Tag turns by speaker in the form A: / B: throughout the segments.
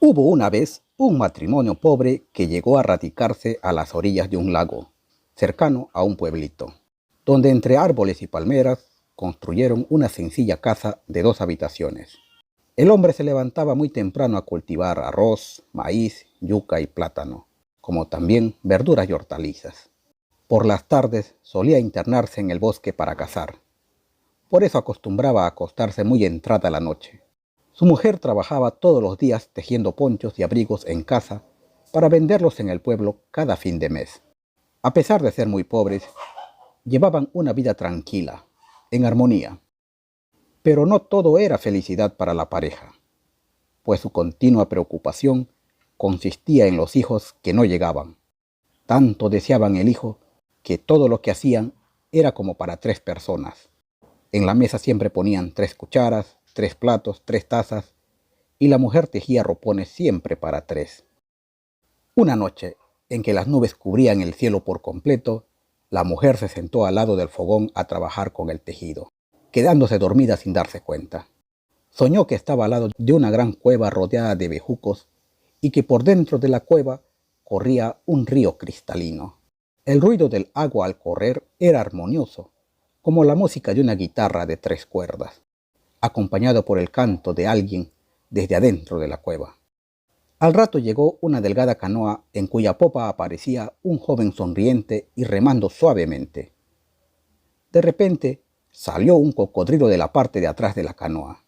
A: Hubo una vez un matrimonio pobre que llegó a radicarse a las orillas de un lago, cercano a un pueblito, donde entre árboles y palmeras construyeron una sencilla casa de 2 habitaciones. El hombre se levantaba muy temprano a cultivar arroz, maíz, yuca y plátano, como también verduras y hortalizas. Por las tardes solía internarse en el bosque para cazar. Por eso acostumbraba a acostarse muy entrada la noche. Su mujer trabajaba todos los días tejiendo ponchos y abrigos en casa para venderlos en el pueblo cada fin de mes. A pesar de ser muy pobres, llevaban una vida tranquila, en armonía. Pero no todo era felicidad para la pareja, pues su continua preocupación consistía en los hijos que no llegaban. Tanto deseaban el hijo que todo lo que hacían era como para 3 personas. En la mesa siempre ponían 3 cucharas, 3 platos, 3 tazas, y la mujer tejía ropones siempre para 3. Una noche, en que las nubes cubrían el cielo por completo, la mujer se sentó al lado del fogón a trabajar con el tejido, quedándose dormida sin darse cuenta. Soñó que estaba al lado de una gran cueva rodeada de bejucos y que por dentro de la cueva corría un río cristalino. El ruido del agua al correr era armonioso, como la música de una guitarra de 3 cuerdas, acompañado por el canto de alguien desde adentro de la cueva. Al rato llegó una delgada canoa en cuya popa aparecía un joven sonriente y remando suavemente. De repente salió un cocodrilo de la parte de atrás de la canoa.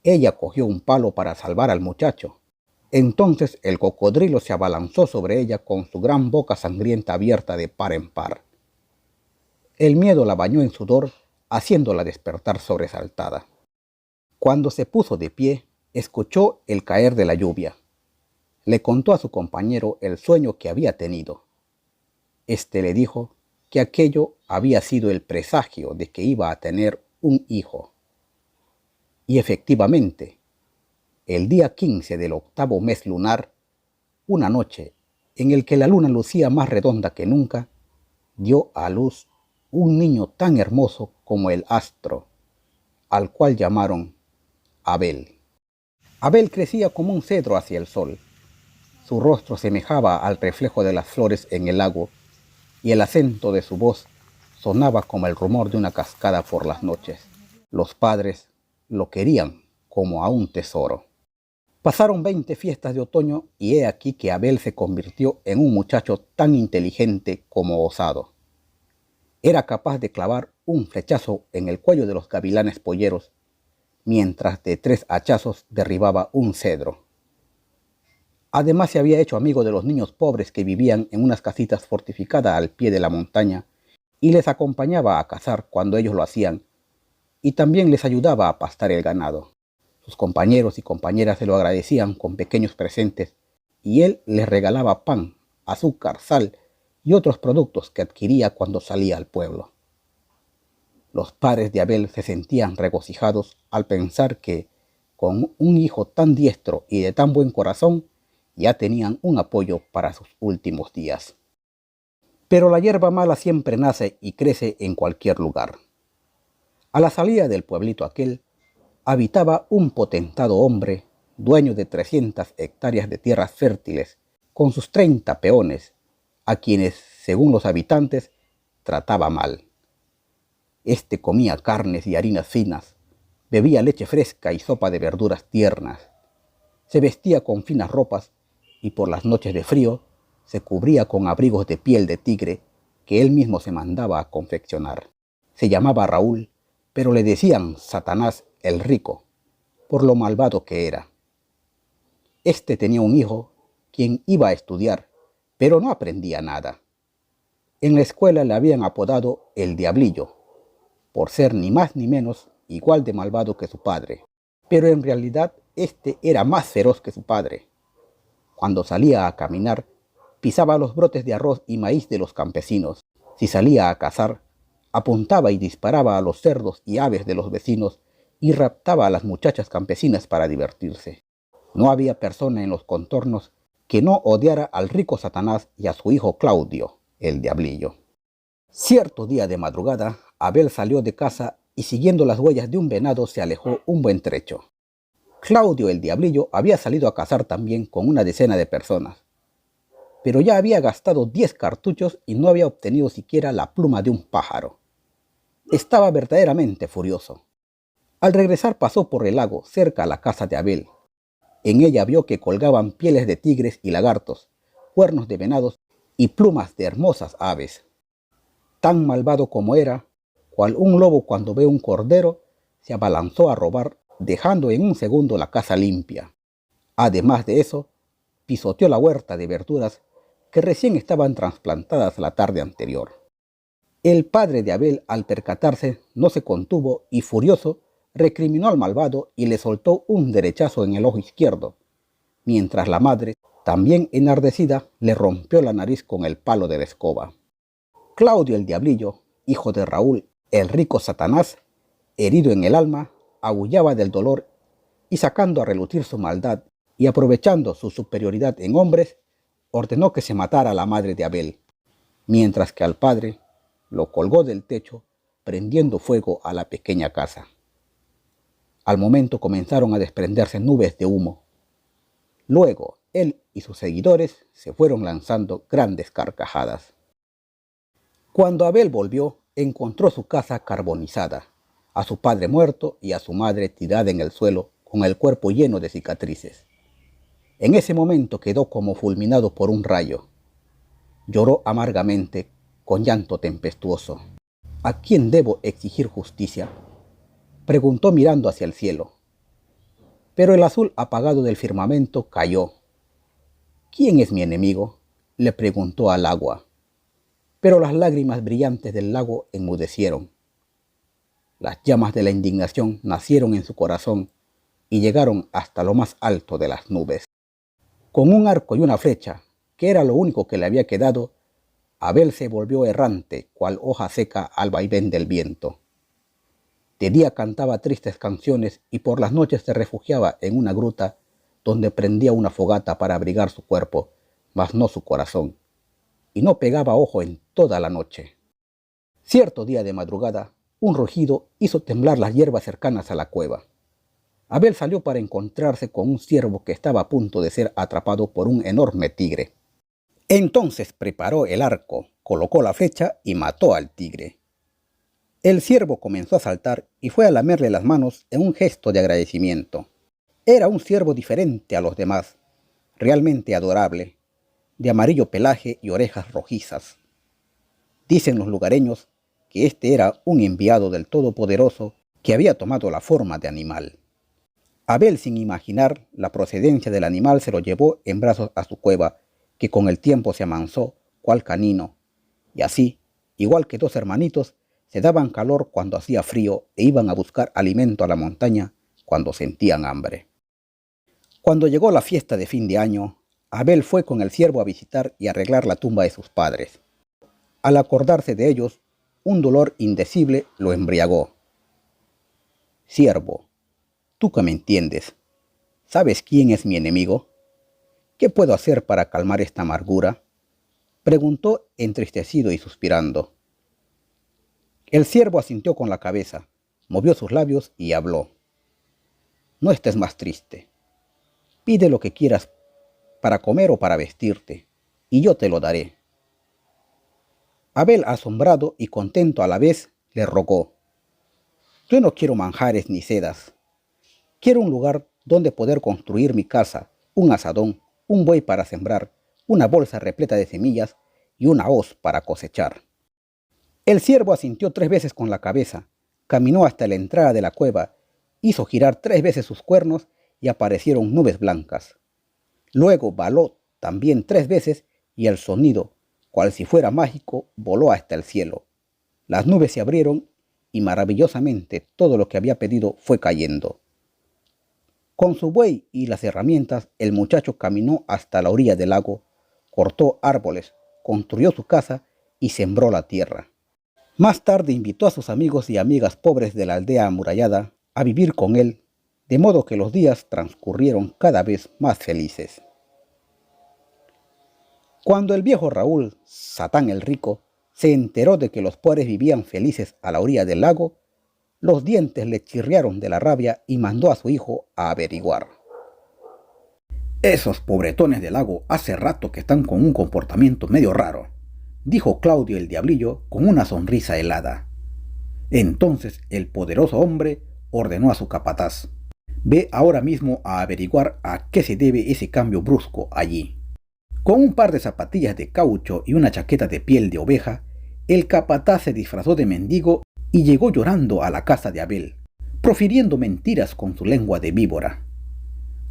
A: Ella cogió un palo para salvar al muchacho. Entonces el cocodrilo se abalanzó sobre ella con su gran boca sangrienta abierta de par en par. El miedo la bañó en sudor, haciéndola despertar sobresaltada. Cuando se puso de pie, escuchó el caer de la lluvia. Le contó a su compañero el sueño que había tenido. Este le dijo que aquello había sido el presagio de que iba a tener un hijo. Y efectivamente, el día 15 del 8º mes lunar, una noche en el que la luna lucía más redonda que nunca, dio a luz un niño tan hermoso como el astro, al cual llamaron Abel. Abel crecía como un cedro hacia el sol. Su rostro semejaba al reflejo de las flores en el lago y el acento de su voz sonaba como el rumor de una cascada por las noches. Los padres lo querían como a un tesoro. Pasaron 20 fiestas de otoño y he aquí que Abel se convirtió en un muchacho tan inteligente como osado. Era capaz de clavar un flechazo en el cuello de los gavilanes polleros, mientras de 3 hachazos derribaba un cedro. Además se había hecho amigo de los niños pobres que vivían en unas casitas fortificadas al pie de la montaña y les acompañaba a cazar cuando ellos lo hacían y también les ayudaba a pastar el ganado. Sus compañeros y compañeras se lo agradecían con pequeños presentes y él les regalaba pan, azúcar, sal y otros productos que adquiría cuando salía al pueblo. Los padres de Abel se sentían regocijados al pensar que, con un hijo tan diestro y de tan buen corazón, ya tenían un apoyo para sus últimos días. Pero la hierba mala siempre nace y crece en cualquier lugar. A la salida del pueblito aquel, habitaba un potentado hombre, dueño de 300 hectáreas de tierras fértiles, con sus 30 peones, a quienes, según los habitantes, trataba mal. Este comía carnes y harinas finas, bebía leche fresca y sopa de verduras tiernas, se vestía con finas ropas y por las noches de frío se cubría con abrigos de piel de tigre que él mismo se mandaba a confeccionar. Se llamaba Raúl, pero le decían Satanás el Rico, por lo malvado que era. Este tenía un hijo, quien iba a estudiar, pero no aprendía nada. En la escuela le habían apodado el Diablillo, por ser ni más ni menos igual de malvado que su padre. Pero en realidad este era más feroz que su padre. Cuando salía a caminar, pisaba los brotes de arroz y maíz de los campesinos. Si salía a cazar, apuntaba y disparaba a los cerdos y aves de los vecinos y raptaba a las muchachas campesinas para divertirse. No había persona en los contornos que no odiara al rico Satanás y a su hijo Claudio, el Diablillo. Cierto día de madrugada, Abel salió de casa y siguiendo las huellas de un venado se alejó un buen trecho. Claudio el Diablillo había salido a cazar también con una decena de personas, pero ya había gastado 10 cartuchos y no había obtenido siquiera la pluma de un pájaro. Estaba verdaderamente furioso. Al regresar pasó por el lago cerca a la casa de Abel. En ella vio que colgaban pieles de tigres y lagartos, cuernos de venados y plumas de hermosas aves. Tan malvado como era, cual un lobo cuando ve un cordero, se abalanzó a robar, dejando en un segundo la casa limpia. Además de eso, pisoteó la huerta de verduras que recién estaban trasplantadas la tarde anterior. El padre de Abel, al percatarse, no se contuvo y, furioso, recriminó al malvado y le soltó un derechazo en el ojo izquierdo, mientras la madre, también enardecida, le rompió la nariz con el palo de la escoba. Claudio el Diablillo, hijo de Raúl, el rico Satanás, herido en el alma, aullaba del dolor y, sacando a relucir su maldad y aprovechando su superioridad en hombres, ordenó que se matara a la madre de Abel, mientras que al padre lo colgó del techo, prendiendo fuego a la pequeña casa. Al momento comenzaron a desprenderse nubes de humo. Luego, él y sus seguidores se fueron lanzando grandes carcajadas. Cuando Abel volvió, encontró su casa carbonizada, a su padre muerto y a su madre tirada en el suelo con el cuerpo lleno de cicatrices. En ese momento quedó como fulminado por un rayo. Lloró amargamente, con llanto tempestuoso. ¿A quién debo exigir justicia?, preguntó mirando hacia el cielo. Pero el azul apagado del firmamento cayó. ¿Quién es mi enemigo?, le preguntó al agua. Pero las lágrimas brillantes del lago enmudecieron. Las llamas de la indignación nacieron en su corazón y llegaron hasta lo más alto de las nubes. Con un arco y una flecha, que era lo único que le había quedado, Abel se volvió errante, cual hoja seca al vaivén del viento. De día cantaba tristes canciones y por las noches se refugiaba en una gruta donde prendía una fogata para abrigar su cuerpo, mas no su corazón, y no pegaba ojo en toda la noche. Cierto día de madrugada, un rugido hizo temblar las hierbas cercanas a la cueva. Abel salió para encontrarse con un ciervo que estaba a punto de ser atrapado por un enorme tigre. Entonces preparó el arco, colocó la flecha y mató al tigre. El ciervo comenzó a saltar y fue a lamerle las manos en un gesto de agradecimiento. Era un ciervo diferente a los demás, realmente adorable, de amarillo pelaje y orejas rojizas. Dicen los lugareños que este era un enviado del Todopoderoso que había tomado la forma de animal. Abel, sin imaginar la procedencia del animal, se lo llevó en brazos a su cueva, que con el tiempo se amansó cual canino, y así, igual que dos hermanitos, se daban calor cuando hacía frío e iban a buscar alimento a la montaña cuando sentían hambre. Cuando llegó la fiesta de fin de año, Abel fue con el ciervo a visitar y arreglar la tumba de sus padres. Al acordarse de ellos, un dolor indecible lo embriagó. «Siervo, tú que me entiendes, ¿sabes quién es mi enemigo? ¿Qué puedo hacer para calmar esta amargura?», preguntó entristecido y suspirando. El ciervo asintió con la cabeza, movió sus labios y habló. «No estés más triste. Pide lo que quieras para comer o para vestirte, y yo te lo daré». Abel, asombrado y contento a la vez, le rogó. «Yo no quiero manjares ni sedas. Quiero un lugar donde poder construir mi casa, un asadón, un buey para sembrar, una bolsa repleta de semillas y una hoz para cosechar». El ciervo asintió 3 veces con la cabeza, caminó hasta la entrada de la cueva, hizo girar 3 veces sus cuernos y aparecieron nubes blancas. Luego baló también 3 veces y el sonido, cual si fuera mágico, voló hasta el cielo. Las nubes se abrieron y maravillosamente todo lo que había pedido fue cayendo. Con su buey y las herramientas, el muchacho caminó hasta la orilla del lago, cortó árboles, construyó su casa y sembró la tierra. Más tarde invitó a sus amigos y amigas pobres de la aldea amurallada a vivir con él, de modo que los días transcurrieron cada vez más felices. Cuando el viejo Raúl, Satán el rico, se enteró de que los pobres vivían felices a la orilla del lago, Los dientes le chirriaron de la rabia y mandó a su hijo a averiguar. «Esos pobretones del lago hace rato que están con un comportamiento medio raro», dijo Claudio el Diablillo con una sonrisa helada. Entonces el poderoso hombre ordenó a su capataz: «Ve ahora mismo a averiguar a qué se debe ese cambio brusco allí». Con un par de zapatillas de caucho y una chaqueta de piel de oveja, el capataz se disfrazó de mendigo y llegó llorando a la casa de Abel, profiriendo mentiras con su lengua de víbora.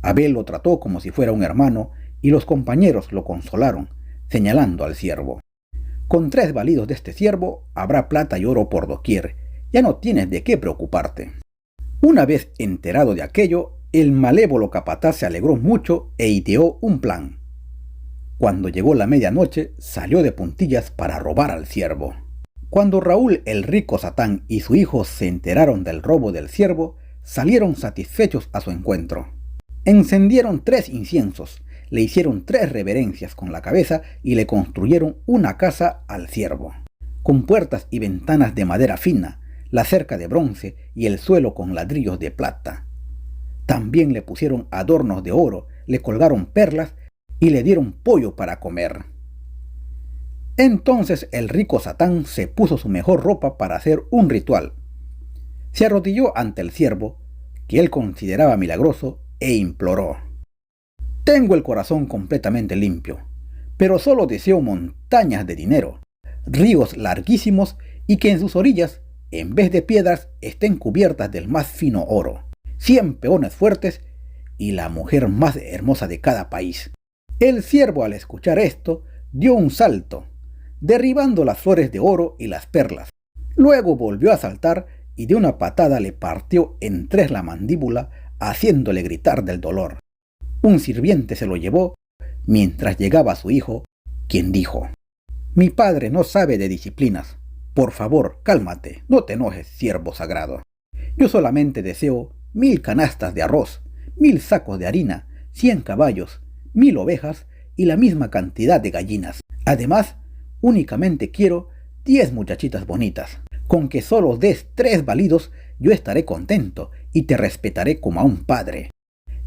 A: Abel lo trató como si fuera un hermano y los compañeros lo consolaron, señalando al ciervo. «Con 3 balidos de este ciervo habrá plata y oro por doquier, ya no tienes de qué preocuparte». Una vez enterado de aquello, el malévolo capataz se alegró mucho e ideó un plan. Cuando llegó la medianoche, salió de puntillas para robar al ciervo. Cuando Raúl el rico Satán y su hijo se enteraron del robo del ciervo, salieron satisfechos a su encuentro. Encendieron 3 inciensos, le hicieron 3 reverencias con la cabeza y le construyeron una casa al ciervo, con puertas y ventanas de madera fina, la cerca de bronce y el suelo con ladrillos de plata. También le pusieron adornos de oro, le colgaron perlas y le dieron pollo para comer. Entonces el rico Satán se puso su mejor ropa para hacer un ritual. Se arrodilló ante el ciervo, que él consideraba milagroso, e imploró: «Tengo el corazón completamente limpio, pero solo deseo montañas de dinero, ríos larguísimos y que en sus orillas, en vez de piedras, estén cubiertas del más fino oro, 100 peones fuertes y la mujer más hermosa de cada país». El ciervo, al escuchar esto, dio un salto, derribando las flores de oro y las perlas. Luego volvió a saltar y de una patada le partió en 3 la mandíbula, haciéndole gritar del dolor. Un sirviente se lo llevó mientras llegaba su hijo, quien dijo: «Mi padre no sabe de disciplinas. Por favor, cálmate, no te enojes, siervo sagrado. Yo solamente deseo 1000 canastas de arroz, 1000 sacos de harina, 100 caballos, 1000 ovejas y la misma cantidad de gallinas. Además, únicamente quiero 10 muchachitas bonitas. Con que solo des 3 balidos, yo estaré contento y te respetaré como a un padre».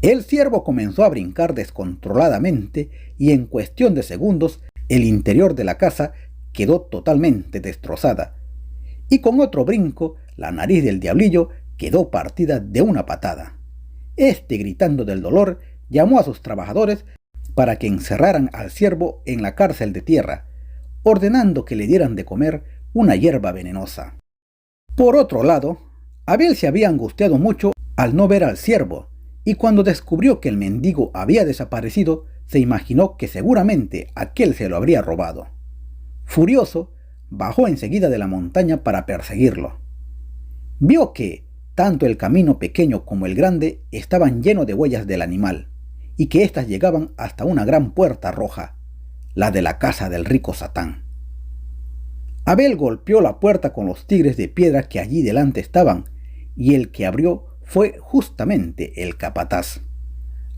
A: El ciervo comenzó a brincar descontroladamente y en cuestión de segundos el interior de la casa quedó totalmente destrozada, y con otro brinco la nariz del diablillo quedó partida de una patada. Este, gritando del dolor, llamó a sus trabajadores para que encerraran al ciervo en la cárcel de tierra, ordenando que le dieran de comer una hierba venenosa. Por otro lado, Abel se había angustiado mucho al no ver al ciervo, y cuando descubrió que el mendigo había desaparecido, se imaginó que seguramente aquél se lo habría robado. Furioso, bajó enseguida de la montaña para perseguirlo. Vio que tanto el camino pequeño como el grande estaban llenos de huellas del animal, y que éstas llegaban hasta una gran puerta roja, la de la casa del rico Satán. Abel golpeó la puerta con los tigres de piedra que allí delante estaban, y el que abrió fue justamente el capataz.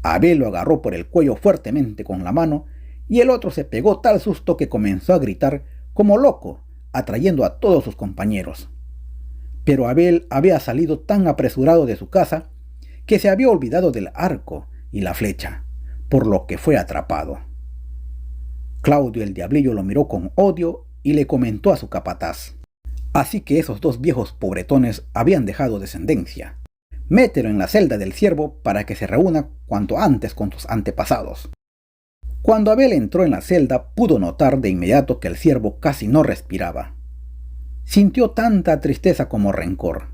A: Abel lo agarró por el cuello fuertemente con la mano, y el otro se pegó tal susto que comenzó a gritar como loco, atrayendo a todos sus compañeros. Pero Abel había salido tan apresurado de su casa que se había olvidado del arco y la flecha, por lo que fue atrapado. Claudio el Diablillo lo miró con odio y le comentó a su capataz: «Así que esos 2 viejos pobretones habían dejado descendencia. Mételo en la celda del ciervo para que se reúna cuanto antes con sus antepasados». Cuando Abel entró en la celda, pudo notar de inmediato que el ciervo casi no respiraba. Sintió tanta tristeza como rencor.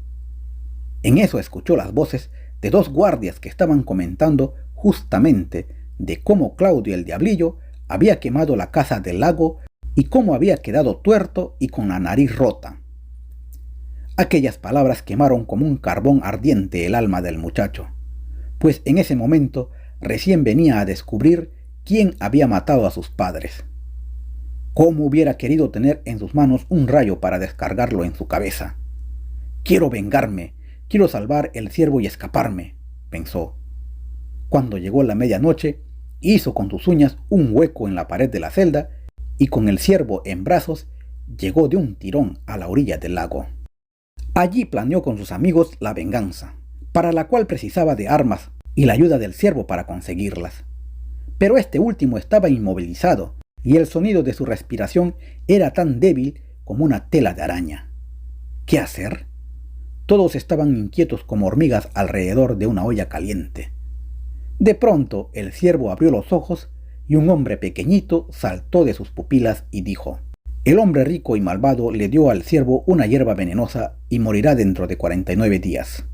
A: En eso escuchó las voces de 2 guardias que estaban comentando justamente de cómo Claudio el Diablillo había quemado la casa del lago y cómo había quedado tuerto y con la nariz rota. Aquellas palabras quemaron como un carbón ardiente el alma del muchacho, pues en ese momento recién venía a descubrir quién había matado a sus padres. Cómo hubiera querido tener en sus manos un rayo para descargarlo en su cabeza. «Quiero vengarme, quiero salvar el ciervo y escaparme», pensó. Cuando llegó la medianoche, hizo con sus uñas un hueco en la pared de la celda y con el ciervo en brazos llegó de un tirón a la orilla del lago. Allí planeó con sus amigos la venganza, para la cual precisaba de armas y la ayuda del ciervo para conseguirlas. Pero este último estaba inmovilizado y el sonido de su respiración era tan débil como una tela de araña. ¿Qué hacer? Todos estaban inquietos como hormigas alrededor de una olla caliente. De pronto el ciervo abrió los ojos y un hombre pequeñito saltó de sus pupilas y dijo: el hombre rico y malvado le dio al ciervo una hierba venenosa y morirá dentro de 49 días.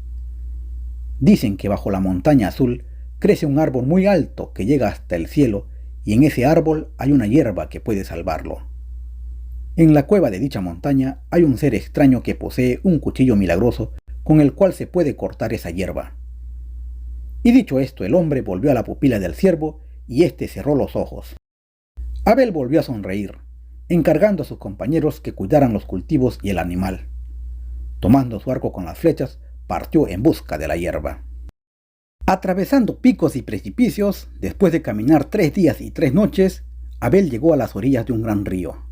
A: Dicen que bajo la montaña azul crece un árbol muy alto que llega hasta el cielo y en ese árbol hay una hierba que puede salvarlo. En la cueva de dicha montaña hay un ser extraño que posee un cuchillo milagroso con el cual se puede cortar esa hierba. Y dicho esto, el hombre volvió a la pupila del ciervo y éste cerró los ojos. Abel volvió a sonreír, encargando a sus compañeros que cuidaran los cultivos y el animal. Tomando su arco con las flechas, partió en busca de la hierba. Atravesando picos y precipicios, después de caminar 3 días y 3 noches, Abel llegó a las orillas de un gran río.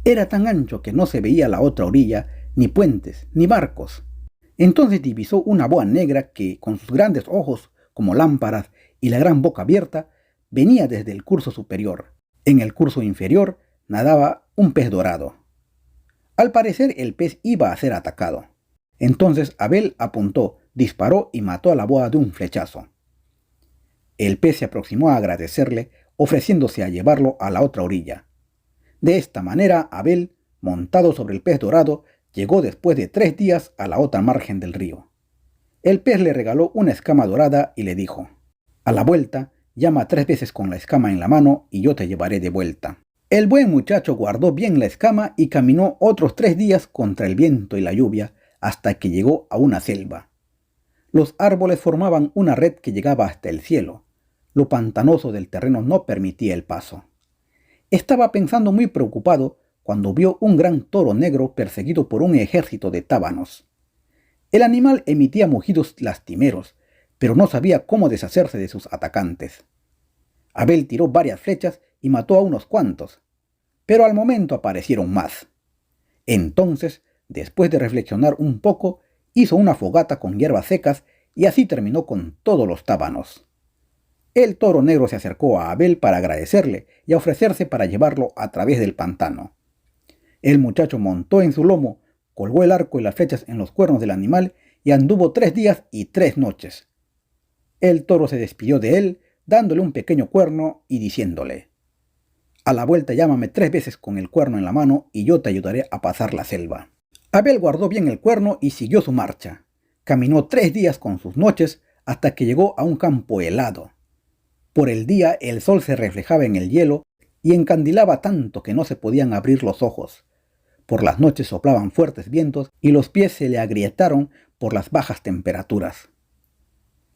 A: Era tan ancho que no se veía la otra orilla, ni puentes, ni barcos. Entonces divisó una boa negra que, con sus grandes ojos como lámparas y la gran boca abierta, venía desde el curso superior. En el curso inferior nadaba un pez dorado. Al parecer el pez iba a ser atacado. Entonces Abel apuntó, disparó y mató a la boa de un flechazo. El pez se aproximó a agradecerle, ofreciéndose a llevarlo a la otra orilla. De esta manera Abel, montado sobre el pez dorado, llegó después de 3 días a la otra margen del río. El pez le regaló una escama dorada y le dijo: a la vuelta, llama 3 veces con la escama en la mano y yo te llevaré de vuelta. El buen muchacho guardó bien la escama y caminó otros 3 días contra el viento y la lluvia hasta que llegó a una selva. Los árboles formaban una red que llegaba hasta el cielo. Lo pantanoso del terreno no permitía el paso. Estaba pensando muy preocupado cuando vio un gran toro negro perseguido por un ejército de tábanos. El animal emitía mugidos lastimeros, pero no sabía cómo deshacerse de sus atacantes. Abel tiró varias flechas y mató a unos cuantos, pero al momento aparecieron más. Entonces, después de reflexionar un poco, hizo una fogata con hierbas secas y así terminó con todos los tábanos. El toro negro se acercó a Abel para agradecerle y a ofrecerse para llevarlo a través del pantano. El muchacho montó en su lomo, colgó el arco y las flechas en los cuernos del animal y anduvo 3 días y 3 noches. El toro se despidió de él, dándole un pequeño cuerno y diciéndole: a la vuelta llámame 3 veces con el cuerno en la mano y yo te ayudaré a pasar la selva. Abel guardó bien el cuerno y siguió su marcha. Caminó 3 días con sus noches hasta que llegó a un campo helado. Por el día el sol se reflejaba en el hielo y encandilaba tanto que no se podían abrir los ojos. Por las noches soplaban fuertes vientos y los pies se le agrietaron por las bajas temperaturas.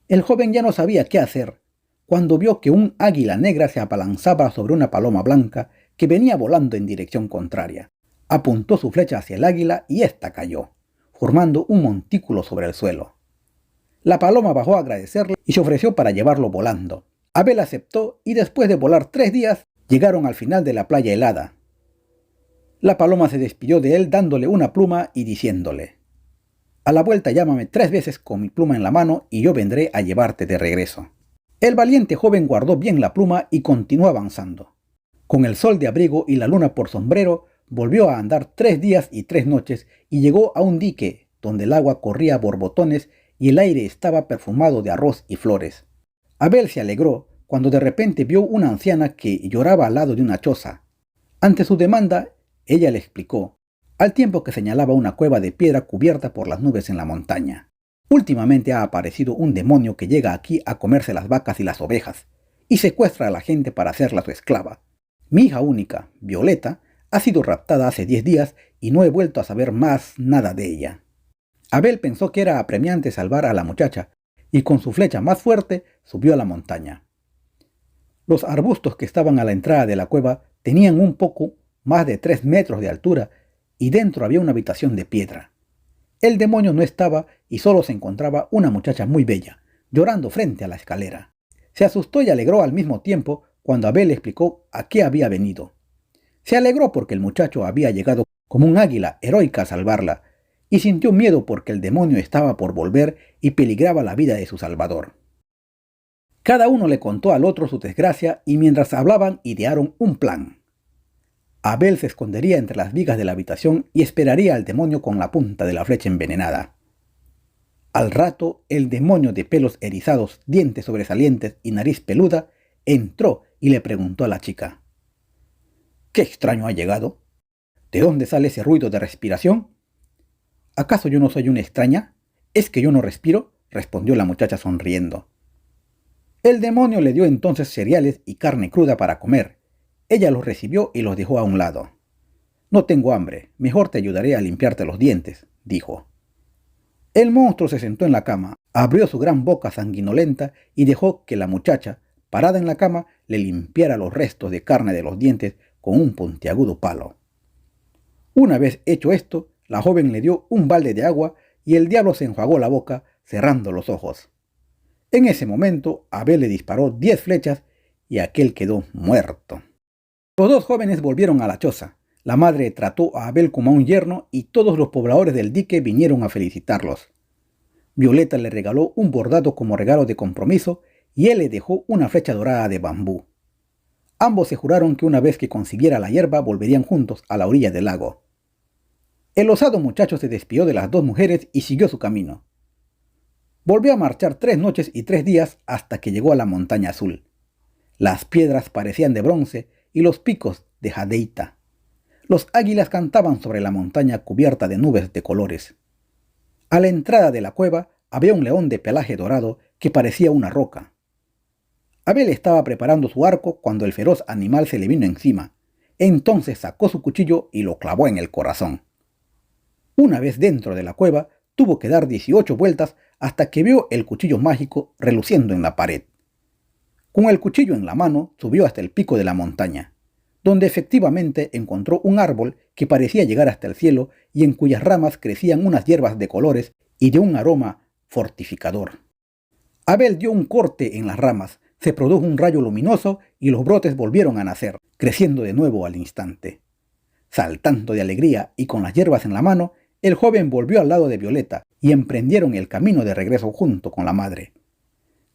A: El joven ya no sabía qué hacer, cuando vio que un águila negra se abalanzaba sobre una paloma blanca que venía volando en dirección contraria. Apuntó su flecha hacia el águila y ésta cayó, formando un montículo sobre el suelo. La paloma bajó a agradecerle y se ofreció para llevarlo volando. Abel aceptó y después de volar 3 días, llegaron al final de la playa helada. La paloma se despidió de él dándole una pluma y diciéndole: a la vuelta llámame 3 veces con mi pluma en la mano y yo vendré a llevarte de regreso. El valiente joven guardó bien la pluma y continuó avanzando. Con el sol de abrigo y la luna por sombrero, volvió a andar 3 días y 3 noches y llegó a un dique donde el agua corría a borbotones y el aire estaba perfumado de arroz y flores. Abel se alegró cuando de repente vio una anciana que lloraba al lado de una choza. Ante su demanda, ella le explicó, al tiempo que señalaba una cueva de piedra cubierta por las nubes en la montaña: últimamente ha aparecido un demonio que llega aquí a comerse las vacas y las ovejas, y secuestra a la gente para hacerla su esclava. Mi hija única, Violeta, ha sido raptada hace 10 días y no he vuelto a saber más nada de ella. Abel pensó que era apremiante salvar a la muchacha, y con su flecha más fuerte subió a la montaña. Los arbustos que estaban a la entrada de la cueva tenían un poco más de 3 metros de altura, y dentro había una habitación de piedra. El demonio no estaba y solo se encontraba una muchacha muy bella, llorando frente a la escalera. Se asustó y alegró al mismo tiempo cuando Abel le explicó a qué había venido. Se alegró porque el muchacho había llegado como un águila heroica a salvarla, y sintió miedo porque el demonio estaba por volver y peligraba la vida de su salvador. Cada uno le contó al otro su desgracia y mientras hablaban idearon un plan. Abel se escondería entre las vigas de la habitación y esperaría al demonio con la punta de la flecha envenenada. Al rato, el demonio de pelos erizados, dientes sobresalientes y nariz peluda entró y le preguntó a la chica: «¿Qué extraño ha llegado? ¿De dónde sale ese ruido de respiración?» «¿Acaso yo no soy una extraña? ¿Es que yo no respiro?», respondió la muchacha sonriendo. El demonio le dio entonces cereales y carne cruda para comer. Ella los recibió y los dejó a un lado. «No tengo hambre, mejor te ayudaré a limpiarte los dientes», dijo. El monstruo se sentó en la cama, abrió su gran boca sanguinolenta y dejó que la muchacha, parada en la cama, le limpiara los restos de carne de los dientes con un puntiagudo palo. Una vez hecho esto, la joven le dio un balde de agua y el diablo se enjuagó la boca, cerrando los ojos. En ese momento, Abel le disparó 10 flechas y aquel quedó muerto. Los dos jóvenes volvieron a la choza. La madre trató a Abel como a un yerno y todos los pobladores del dique vinieron a felicitarlos. Violeta le regaló un bordado como regalo de compromiso y él le dejó una flecha dorada de bambú. Ambos se juraron que una vez que consiguiera la hierba volverían juntos a la orilla del lago. El osado muchacho se despidió de las dos mujeres y siguió su camino. Volvió a marchar 3 noches y 3 días hasta que llegó a la montaña azul. Las piedras parecían de bronce y los picos de jadeíta. Los águilas cantaban sobre la montaña cubierta de nubes de colores. A la entrada de la cueva había un león de pelaje dorado que parecía una roca. Abel estaba preparando su arco cuando el feroz animal se le vino encima. Entonces sacó su cuchillo y lo clavó en el corazón. Una vez dentro de la cueva, tuvo que dar 18 vueltas hasta que vio el cuchillo mágico reluciendo en la pared. Con el cuchillo en la mano, subió hasta el pico de la montaña, donde efectivamente encontró un árbol que parecía llegar hasta el cielo y en cuyas ramas crecían unas hierbas de colores y de un aroma fortificador. Abel dio un corte en las ramas, se produjo un rayo luminoso y los brotes volvieron a nacer, creciendo de nuevo al instante. Saltando de alegría y con las hierbas en la mano, el joven volvió al lado de Violeta y emprendieron el camino de regreso junto con la madre.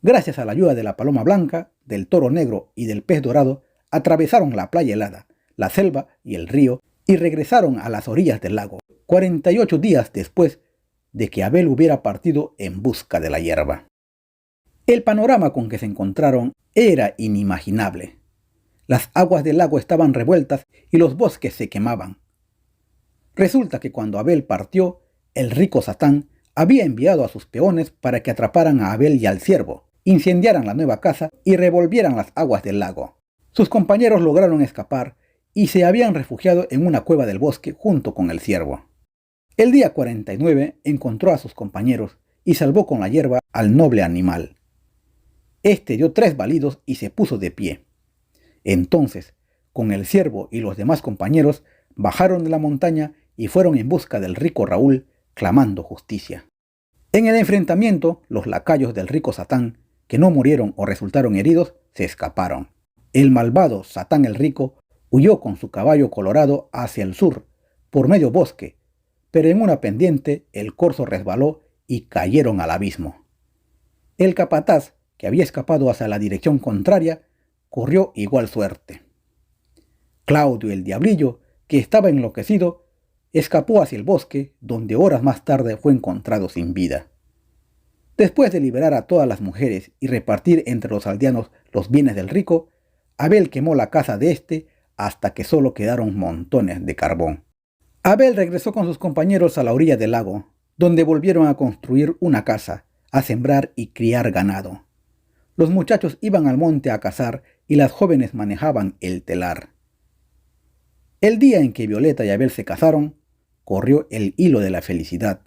A: Gracias a la ayuda de la paloma blanca, del toro negro y del pez dorado, atravesaron la playa helada, la selva y el río y regresaron a las orillas del lago, 48 días después de que Abel hubiera partido en busca de la hierba. El panorama con que se encontraron era inimaginable. Las aguas del lago estaban revueltas y los bosques se quemaban. Resulta que cuando Abel partió, el rico Satán había enviado a sus peones para que atraparan a Abel y al ciervo, incendiaran la nueva casa y revolvieran las aguas del lago. Sus compañeros lograron escapar y se habían refugiado en una cueva del bosque junto con el ciervo. El día 49 encontró a sus compañeros y salvó con la hierba al noble animal. Este dio 3 balidos y se puso de pie. Entonces, con el ciervo y los demás compañeros, bajaron de la montaña y fueron en busca del rico Raúl, clamando justicia. En el enfrentamiento, los lacayos del rico Satán, que no murieron o resultaron heridos, se escaparon. El malvado Satán el Rico huyó con su caballo colorado hacia el sur, por medio bosque, pero en una pendiente el corzo resbaló y cayeron al abismo. El capataz, que había escapado hacia la dirección contraria, corrió igual suerte. Claudio el Diablillo, que estaba enloquecido, escapó hacia el bosque, donde horas más tarde fue encontrado sin vida. Después de liberar a todas las mujeres y repartir entre los aldeanos los bienes del rico, Abel quemó la casa de éste hasta que solo quedaron montones de carbón. Abel regresó con sus compañeros a la orilla del lago, donde volvieron a construir una casa, a sembrar y criar ganado. Los muchachos iban al monte a cazar y las jóvenes manejaban el telar. El día en que Violeta y Abel se casaron, corrió el hilo de la felicidad.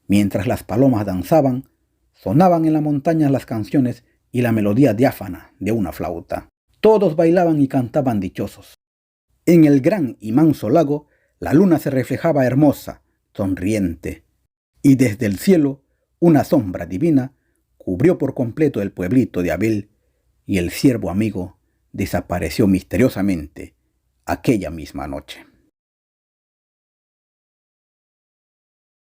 A: Mientras las palomas danzaban, sonaban en la montaña las canciones y la melodía diáfana de una flauta. Todos bailaban y cantaban dichosos. En el gran y manso lago, la luna se reflejaba hermosa, sonriente, y desde el cielo, una sombra divina cubrió por completo el pueblito de Abel, y el ciervo amigo desapareció misteriosamente aquella misma noche.